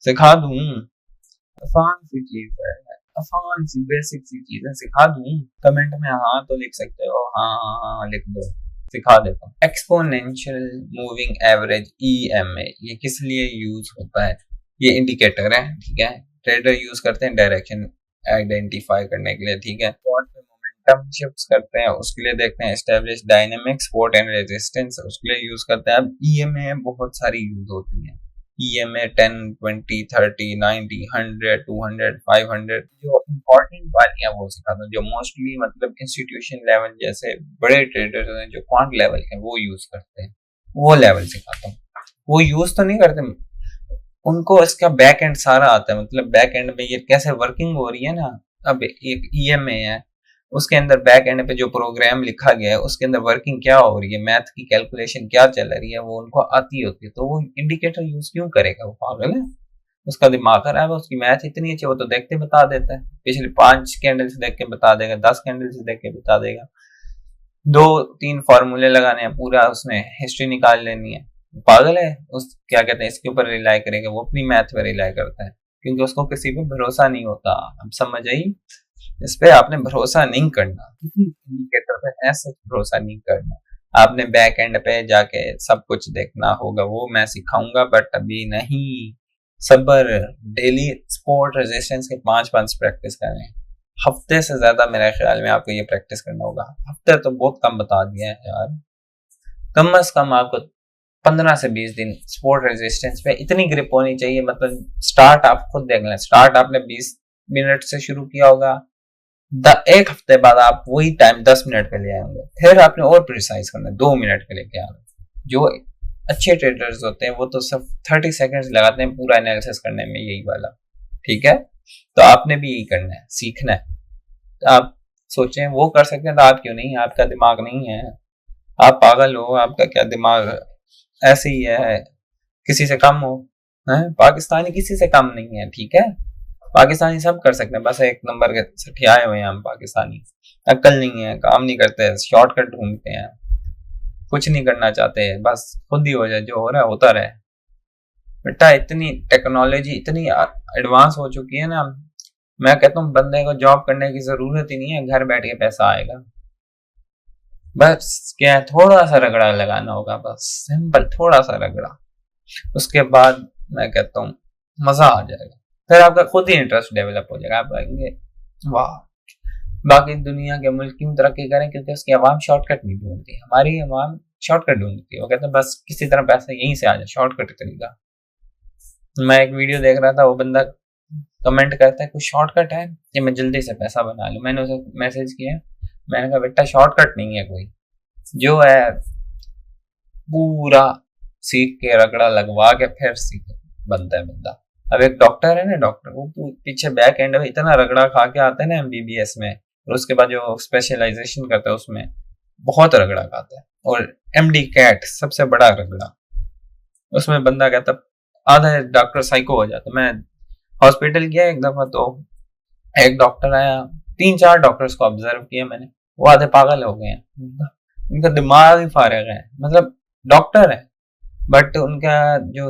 सिखा दूं? आसान सी चीज है, आसान सी बेसिक सी चीज है, सिखा दूं? कमेंट में हाँ तो लिख सकते हो, हाँ हाँ हाँ हाँ, लिख दो, सिखा देता हूँ। एक्सपोनेंशियल मूविंग एवरेज EMA, ये किस लिए यूज होता है? ये इंडिकेटर है, ठीक है। ट्रेडर यूज करते हैं डायरेक्शन आइडेंटिफाई करने के लिए, ठीक है। स्पॉट पे मोमेंटम शिफ्ट्स करते हैं, उसके लिए देखते हैं establish dynamic support and resistance, उसके लिए यूज करते हैं। अब EMA बहुत सारी यूज होती है, EMA 10, 20, 30, 90, 100, 200, 500, जो इम्पोर्टेंट वाली है वो सिखाता हूँ, जो मोस्टली मतलब इंस्टीट्यूशन लेवल जैसे बड़े ट्रेडर्स हैं जो क्वांट लेवल के वो यूज करते हैं, वो लेवल सिखाता हूँ। वो यूज तो नहीं करते, उनको इसका बैक एंड सारा आता है, मतलब बैक एंड में ये कैसे वर्किंग हो रही है ना। अब एक EMA है, उसके अंदर बैक एंड पे जो प्रोग्राम लिखा गया है उसके अंदर वर्किंग क्या हो रही है, मैथ की कैलकुलेशन क्या चल रही है, वो उनको आती होती है, तो वो इंडिकेटर यूज क्यों करेगा? वो पागल है, उसका दिमाग खराब है, उसकी मैथ इतनी अच्छी, वो तो देखते बता देता है, पिछले 5 कैंडल से देख के बता देगा, 10 कैंडल से देख के बता देगा, 2-3 फॉर्मूले लगाने हैं, पूरा उसने हिस्ट्री निकाल लेनी है। पागल है, उस क्या कहते हैं इसके ऊपर रिलाई करेगा, वो अपनी मैथ पे रिलाई करता है, क्योंकि उसको किसी पे भरोसा नहीं होता। अब समझ आई? इस पे आपने भरोसा नहीं करना, किसी इंडिकेटर पे ऐसा भरोसा नहीं करना, आपने बैक एंड पे जाके सब कुछ देखना होगा, वो मैं सिखाऊंगा बट अभी नहीं। सब्र, डेली सपोर्ट रेजिस्टेंस के 5 प्रैक्टिस करें, हफ्ते से ज्यादा मेरे ख्याल में आपको ये प्रैक्टिस करना होगा। हफ्ते तो बहुत कम बता दिया है यार, कम से कम आपको 15 से 20 दिन सपोर्ट रेजिस्टेंस पे इतनी ग्रिप होनी चाहिए, मतलब स्टार्ट आप खुद देख लें, स्टार्ट आपने 20 मिनट से शुरू किया होगा, एक हफ्ते बाद आप वही टाइम 10 मिनट पे ले आएंगे, फिर आपने और प्रिसाइज करना है, 2 मिनट पे लेके आना। जो अच्छे ट्रेडर्स होते हैं वो तो सिर्फ 30 सेकेंड्स लगाते हैं पूरा एनालिसिस करने में, यही वाला, ठीक है। तो आपने भी यही करना है, सीखना है। तो आप सोचें वो कर सकते हैं तो आप क्यों नहीं? आपका दिमाग नहीं है? आप पागल हो? आपका क्या दिमाग ऐसे ही है, किसी से कम हो? है पाकिस्तानी किसी से कम नहीं है, ठीक है। पाकिस्तानी सब कर सकते हैं, बस एक नंबर के सठियाए हुए हैं हम पाकिस्तानी, अक्ल नहीं है, काम नहीं करते, शॉर्टकट ढूंढते हैं, कुछ नहीं करना चाहते, बस खुद ही हो जाए, जो हो रहा है होता रहे। बेटा इतनी टेक्नोलॉजी इतनी एडवांस हो चुकी है ना, मैं कहता हूँ बंदे को जॉब करने की जरूरत ही नहीं है, घर बैठ के पैसा आएगा। बस क्या है, थोड़ा सा रगड़ा लगाना होगा, बस सिंपल थोड़ा सा रगड़ा, उसके बाद मैं कहता हूँ मजा आ जाएगा, फिर आपका खुद ही इंटरेस्ट डेवलप हो जाएगा, आप कहेंगे वाह। बाकी दुनिया के मुल्क क्यों तरक्की करें? क्योंकि उसकी आवाम शॉर्टकट नहीं ढूंढती, हमारी आवाम शॉर्टकट ढूंढती है, वो कहते हैं बस किसी तरह पैसा यहीं से आ जाए, शॉर्टकट तरीका। मैं एक वीडियो देख रहा था, वो बंदा कमेंट करता है कुछ शॉर्टकट है कि मैं जल्दी से पैसा बना लूं, मैंने उसे मैसेज किया, मैंने कहा बेटा शॉर्टकट नहीं है कोई, जो है पूरा सीख के रगड़ा लगवा के फिर सीख बनता है बंदा। अब एक डॉक्टर है ना, डॉक्टर वो पीछे बैक एंड में इतना रगड़ा खा के आता है ना MBBS में, और उसके बाद जो स्पेशलाइजेशन करता है उसमें बहुत रगड़ा खाता है, और MD कैट सबसे बड़ा रगड़ा, उसमें बंदा कहता आधा डॉक्टर साइको हो जाता। मैं हॉस्पिटल गया एक दफा, तो एक डॉक्टर आया, 3-4 डॉक्टर्स को ऑब्जर्व किया मैंने, वो आधे पागल हो गए हैं, उनका दिमाग ही फारिग है, मतलब डॉक्टर है बट उनका जो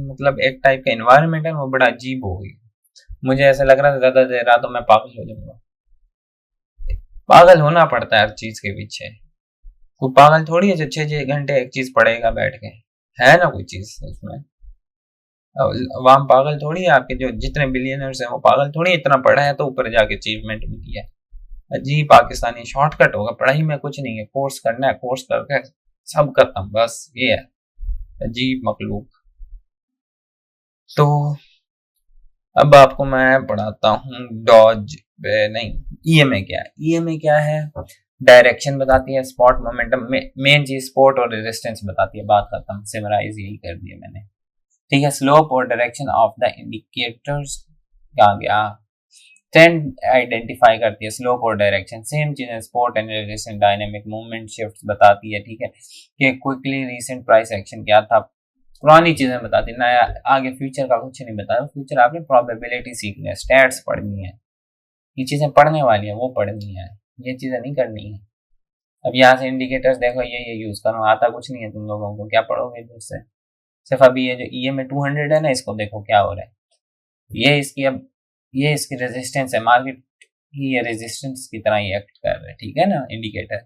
मतलब एक टाइप का एनवायरनमेंट है वो बड़ा अजीब हो गई। मुझे ऐसा लग रहा था ज्यादा देर रहा तो मैं पागल हो जाऊंगा। पागल होना पड़ता है हर चीज के पीछे, कोई पागल थोड़ी है जो 6-6 घंटे एक चीज पढ़ेगा बैठ के, है ना कोई चीज उसमें। अवाम पागल थोड़ी है, आपके जो जितने बिलियनर्स हैं वो पागल थोड़ी, इतना पढ़ा है तो ऊपर जाके अचीवमेंट मिली है। अजीब पाकिस्तानी शॉर्टकट होगा, पढ़ाई में कुछ नहीं है, कोर्स करना है, कोर्स करके सब खत्म, बस ये है अजीब मखलूक। तो अब आपको मैं पढ़ाता हूँ डॉज, नहीं EMA क्या है। EMA क्या है? डायरेक्शन बताती है, स्पॉट मोमेंटम, मेन चीज स्पॉट और रेजिस्टेंस बताती है, बात खत्म, सिमराइज यही कर दिया मैंने, ठीक है। स्लोप और डायरेक्शन ऑफ द इंडिकेटर्स कहा गया, ट्रेंड आइडेंटिफाई करती है, स्लोप और डायरेक्शन सेम चीज है, spot and resistance dynamic movement shift बताती है, ठीक है, कि क्विकली रीसेंट प्राइस एक्शन क्या था, पुरानी चीजें बताती है, नया आगे फ्यूचर का कुछ नहीं बताया, फ्यूचर आपने प्रोबेबिलिटी सीखनी है, स्टैट्स पढ़नी है, ये चीजें पढ़ने वाली है, वो पढ़नी है, ये चीजें नहीं करनी है। अब यहाँ से इंडिकेटर्स देखो, ये यूज करो, आता कुछ नहीं है तुम लोगों को, क्या पढ़ोगे इधर से? सिर्फ अभी ये जो EMA 200 है ना, इसको देखो क्या हो रहा है, ये इसकी रेजिस्टेंस है, मार्केट की ये रेजिस्टेंस की तरह ही एक्ट कर रहा है, ठीक है ना इंडिकेटर।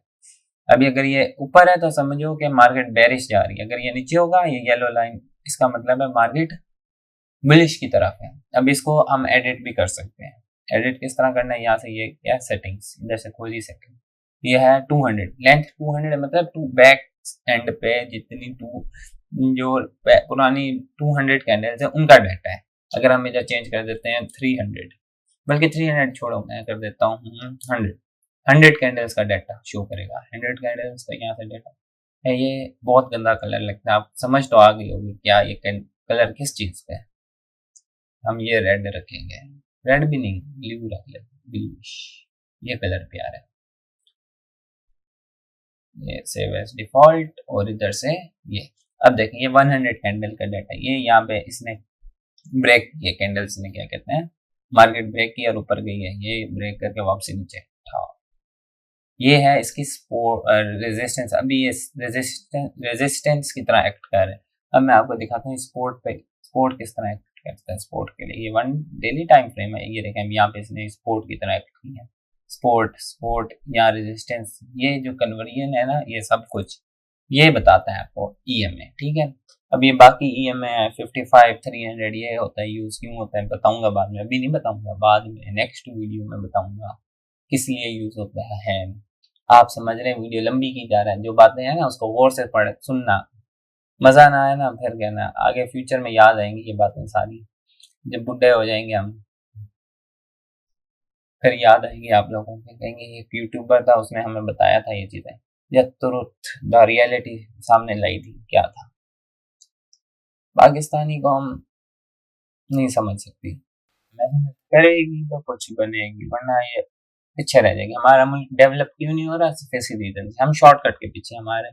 अभी अगर ये ऊपर है तो समझो कि मार्केट बेरिश जा रही है, अगर ये नीचे होगा ये येलो लाइन, इसका मतलब है मार्केट बुलिश की तरफ है। अब इसको हम एडिट भी कर सकते हैं। एडिट किस तरह करना है, यहाँ से ये क्या सेटिंग्स, इधर से खोली सेटिंग, ये है 200 लेंथ 200 मतलब टू बैक एंड पे जितनी टू जो पुरानी 200 कैंडल्स है उनका डाटा है। अगर हम इधर चेंज कर देते हैं 300, बल्कि 300 छोड़ो मैं कर देता हूँ 100 कैंडल्स का डाटा शो करेगा। 100 कैंडल्स का यहाँ से डाटा है। ये बहुत गंदा कलर लगता है, आप समझ तो आ गई होगी क्या ये कलर किस चीज का है। हम ये रेड रखेंगे, रेड भी नहीं ब्लू रख लेते, ब्लूइश, ये कलर प्यारा है। ये सेव एज डिफॉल्ट और इधर से ये अब देखें ये 100 कैंडल का डाटा, ये यहाँ पे इसने ब्रेक किया, कैंडल्स ने क्या कहते हैं मार्केट ब्रेक किया और ऊपर गई है, ये ब्रेक करके वापसी नीचे था। ये है इसकी रेजिस्टेंस, अभी ये रेजिस्टेंस की तरह एक्ट कर रहा है। अब मैं आपको दिखाता हूँ स्पोर्ट किस तरह एक्ट करता है। स्पोर्ट के लिए ये 1 डेली टाइम फ्रेम है, ये देखें यहाँ पे इसने स्पोर्ट की तरह एक्ट की है। स्पोर्ट या रेजिस्टेंस, ये जो कन्वर्जन है ना, ये सब कुछ ये बताता है आपको ईएमए, ठीक है। अब ये बाकी ईएमए है 55 300 ये होता है, यूज क्यों होता है बताऊंगा बाद में, अभी नहीं बताऊंगा, बाद में नेक्स्ट वीडियो में बताऊंगा किस लिए यूज होता है। आप समझ रहे हैं, वीडियो लंबी की जा रहा है, जो बातें हैं ना उसको गौर से पढ़ सुनना, मजा ना आए ना फिर कहना, आगे फ्यूचर में याद आएंगी ये बातें सारी, जब बुढ़े हो जाएंगे हम फिर याद आएगी आप लोगों को, कहेंगे एक यूट्यूबर था उसने हमें बताया था ये चीजें, या तुरंत द रियलिटी सामने लाई थी क्या था। पाकिस्तानी कौम नहीं समझ सकती, मेहनत करेगी तो कुछ बनेगी, वरना ये पीछे रह जाएगी। हमारा मुल्क डेवलप क्यों नहीं हो रहा, सिर्फ इसी रीजन से, हम शॉर्टकट के पीछे, हमारे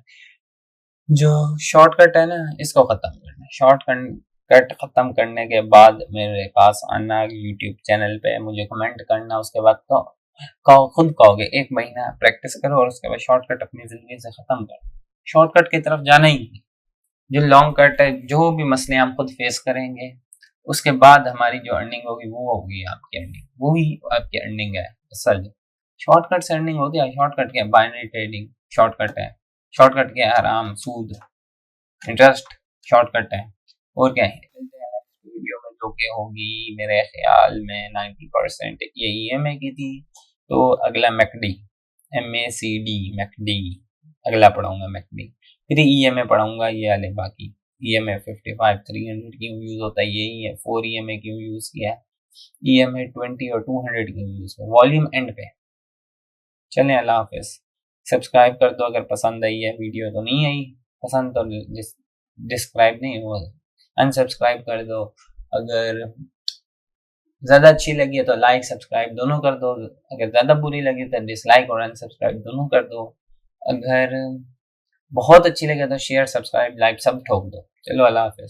जो शॉर्टकट है ना इसको खत्म करना है। शॉर्टकट खत्म करने के बाद मेरे पास आना यूट्यूब चैनल पे, मुझे कमेंट करना, उसके बाद तो खुद कहोगे 1 महीना प्रैक्टिस करो और उसके बाद शॉर्टकट अपनी जिंदगी से खत्म करो। शॉर्टकट की तरफ जाना ही नहीं, जो लॉन्ग कट है, जो भी मसले हम खुद फेस करेंगे उसके बाद हमारी जो अर्निंग होगी वो होगी आपकी अर्निंग, वो ही आपकी अर्निंग है असल। शॉर्टकट से अर्निंग होती है, शॉर्टकट क्या है, बाइनरी ट्रेडिंग शॉर्टकट है, शॉर्टकट क्या है, आराम सूद इंटरेस्ट शॉर्टकट है, और क्या है। वीडियो में जो कि होगी मेरे ख्याल में 90% ये ईएमए की थी, तो अगला मैकडी MACD मैकडी अगला पढ़ाऊंगा मैकडी, फिर ईएमए पढ़ाऊंगा ये वाले बाकी। ईएमए 55 300 क्यों यूज होता है, यही है 4 ईएमए क्यों यूज किया, ईएमए 20 और 200 क्यों यूज किया, वॉल्यूम एंड पे। चलें अल्लाह हाफिज, सब्सक्राइब कर दो अगर पसंद आई है वीडियो, तो नहीं आई पसंद तो डिस्क्राइब नहीं वो अनसब्सक्राइब कर दो, अगर ज्यादा अच्छी लगी है तो लाइक सब्सक्राइब दोनों कर दो, अगर ज्यादा बुरी लगी तो डिसलाइक और अनसब्सक्राइब दोनों कर दो, अगर बहुत अच्छी लगे तो शेयर सब्सक्राइब लाइक सब ठोक दो। चलो अल्लाह हाफिज।